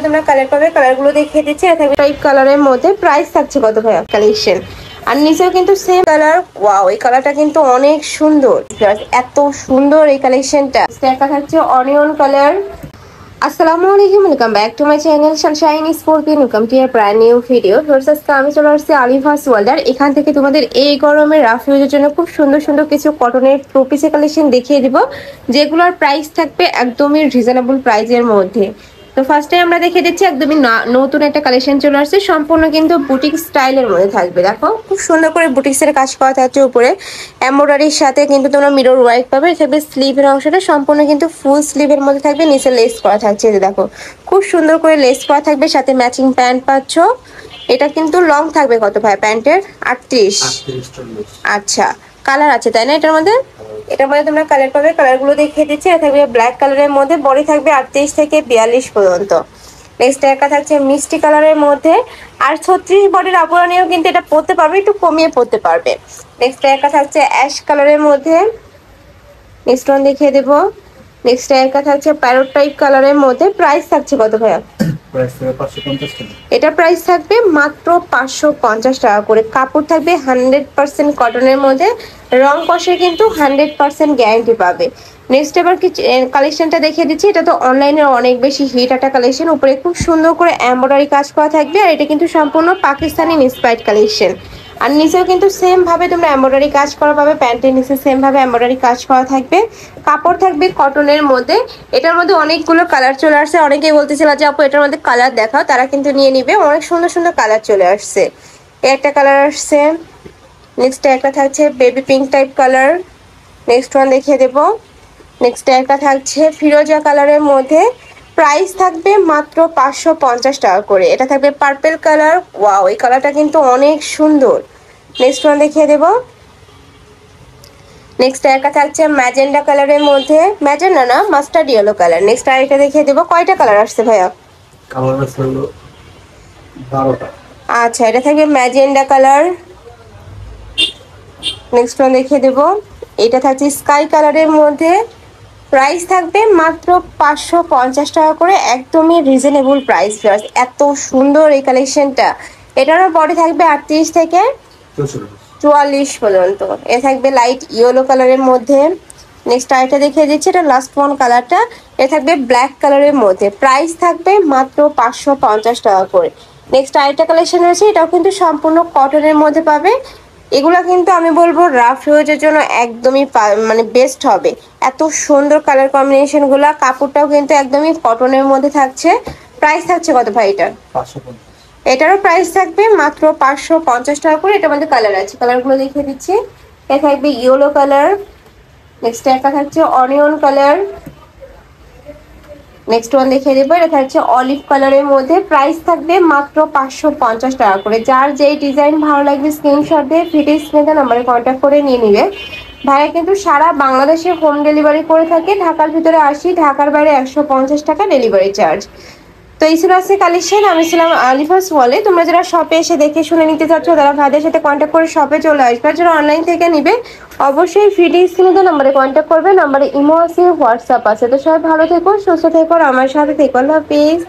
তোমরা কালার পাবে, কালারগুলো দেখিয়ে দিচ্ছি। এটা থাকবে টাইপ কালারের মধ্যে। প্রাইস থাকছে কত ভাইয়া? কালেকশন আর নিচেও কিন্তু সেম কালার। ওয়াও, এই কালারটা কিন্তু অনেক সুন্দর, এত সুন্দর এই কালেকশনটা। একটা থাকছে অনিয়ন কালার। আসসালামু আলাইকুম, welcome back to my channel Sunshine scorpion. Welcome to year brand new video. আজকে আমি চলে আসছি আলিফাস ওয়ার্ল্ডার। এখান থেকে তোমাদের এই গরমের রাফ ইউজের জন্য খুব সুন্দর সুন্দর কিছু কটনের টু পিসের কালেকশন দেখিয়ে দিব, যেগুলোর প্রাইস থাকবে একদমই রিজনেবল প্রাইসের মধ্যে। তো ফার্স্টে আমরা দেখে দিচ্ছি একদমই নতুন একটা কালেকশন চলে আসছে, সম্পূর্ণ কিন্তু বুটিক স্টাইলের মধ্যে থাকবে। দেখো খুব সুন্দর করে বুটিক্সের কাজ করা থাকছে, উপরে এমব্রয়ডারির সাথে কিন্তু তোমরা মিরর ওয়ার্ক পাবে। থাকবে স্লিভের অংশটা সম্পূর্ণ কিন্তু ফুল স্লিভের মধ্যে থাকবে, নিচে লেস করা থাকছে। দেখো খুব সুন্দর করে লেস করা থাকবে, সাথে ম্যাচিং প্যান্ট পাচ্ছ। এটা কিন্তু লং থাকবে কত ভাই প্যান্টের? 38। আচ্ছা, কালার আছে তাই না এটার মধ্যে? এটার মধ্যে তোমরা কালার পাবে, কালারগুলো দেখিয়ে দিচ্ছি। এটা থাকবে ব্ল্যাক কালারের মধ্যে, বডি থাকবে 38 থেকে 42 পর্যন্ত। নেক্সট একটা থাকছে মিষ্টি কালারের মধ্যে, আর 36 বডির আপুরানিও কিন্তু এটা পরতে পারবে, একটু কমিয়ে পরতে পারবে। নেক্সট একটা থাকছে অ্যাশ কালারের মধ্যে। নেক্সট ওয়ান দেখিয়ে দেবো। নেক্সট একটা থাকছে প্যারট টাইপ কালারের মধ্যে। প্রাইস থাকছে কত ভাইয়া? এটা প্রাইস থাকবে মাত্র 550 টাকা করে। কাপড় থাকবে 100% কটনের মধ্যে, রং কষে কিন্তু 100% গ্যারান্টি পাবে। নেক্সট এবার কি কালেকশনটা দেখিয়ে দিচ্ছি। এটা তো অনলাইনে অনেক বেশি হিট একটা কালেকশন, উপরে খুব সুন্দর করে এমব্রয়ডারি কাজ করা থাকবে, আর এটা কিন্তু সম্পূর্ণ পাকিস্তানি ইন্সপায়ার্ড কালেকশন। আর নিচেও কিন্তু সেম ভাবে তোমরা এমব্রয়ডারি কাজ করা পাবে, প্যান্টের নিচে সেম ভাবে এমব্রয়ডারি কাজ করা থাকবে। কাপড় থাকবে কটনের মধ্যে। এটার মধ্যে অনেকগুলো কালার চলে আসছে, অনেকেই বলতেছিল যে আপু এটার মধ্যে কালার দেখাও, তারা কিন্তু নিয়ে নিবে। অনেক সুন্দর সুন্দর কালার চলে আসছে। একটা কালার আসছে, নেক্সট একটা থাকছে baby pink type colour. Next one দেখিয়ে দেবো। নেক্সট একটা থাকছে ফিরোজা কালারের মধ্যে। প্রাইস থাকবে মাত্র 550 টাকা করে। এটা থাকবে পার্পেল কালার। ওয়াও, এই কালারটা কিন্তু অনেক সুন্দর। নেক্সট ওয়ান দেখিয়ে দেব। নেক্সট একটা থাকছে ম্যাজেন্ডা কালারের মধ্যে, ম্যাজেন্ডা না মাস্টার্ড ইয়েলো কালার। নেক্সট আরেকটা দেখিয়ে দেবো। কয়টা কালার আসছে ভাইয়া? কালার আছে 12টা। আচ্ছা, এটা থাকবে ম্যাজেন্ডা কালার। নেক্সট ওয়ান দেখিয়ে দেবো। এটা থাকছে স্কাই কালারের মধ্যে। প্রাইস থাকবে মাত্র 550 টাকা করে, একদমই রিজনেবল প্রাইস। এত সুন্দর এই কালেকশনটা। এটারও বডি থাকবে 38 থেকে 44 পর্যন্ত। এ থাকবে লাইট ইয়েলো কালারের মধ্যে। নেক্সট আরেকটা দেখিয়ে দিচ্ছি, এটা লাস্ট ওয়ান কালারটা। এ থাকবে ব্ল্যাক কালারের মধ্যে। প্রাইস থাকবে মাত্র 550 টাকা করে। নেক্সট আরেকটা কালেকশন রয়েছে, এটাও কিন্তু সম্পূর্ণ কটনের মধ্যে পাবে। এগুলা কিন্তু আমি বলবো রাফ ইউজের জন্য একদমই মানে বেস্ট হবে। এত সুন্দর কালার কম্বিনেশন গুলা, কাপড়টাও কিন্তু একদমই কটনের মধ্যে থাকছে। প্রাইস থাকছে কত ভাই এটা? 550। এটারও প্রাইস থাকবে মাত্র 550 টাকা করে। এটার মধ্যে কালার আছে, কালারগুলো দেখিয়ে দিচ্ছি। এটা থাকবে ইয়েলো কালার। নেক্সট একটা থাকছে অনিয়ন কালার। নেক্সট ওয়ান দেখিয়ে দেবো। এটা থাকছে অলিভ কালারের মধ্যে। প্রাইস থাকবে মাত্র 550 টাকা করে। যার যেই ডিজাইন ভালো লাগবে স্ক্রিনশট দিয়ে ভিডিও স্ক্রিনে নাম্বারে কন্ট্যাক্ট করে নিয়ে নিবে। ভাইয়া কিন্তু সারা বাংলাদেশে হোম ডেলিভারি করে থাকে। ঢাকার ভিতরে 80, ঢাকার বাইরে 150 টাকা ডেলিভারি চার্জ। তো এই ছিল আজকে কালেকশন। আমি ছিলাম আলিফাস ওয়ালে। তোমরা যারা শপে এসে দেখে শুনে নিতে চাচ্ছ, তারা ভাইদের সাথে কন্ট্যাক্ট করে শপে চলে আসবে। আর যারা অনলাইন থেকে নিবে, অবশ্যই ভিডিও স্ক্রিনে নাম্বারে কন্ট্যাক্ট করবে। নাম্বারে ইমো আছে, হোয়াটসঅ্যাপ আছে। তো সবাই ভালো থেকো, সুস্থ থেকো, আর আমার সাথে থেকো। আল্লাহ হাফিজ।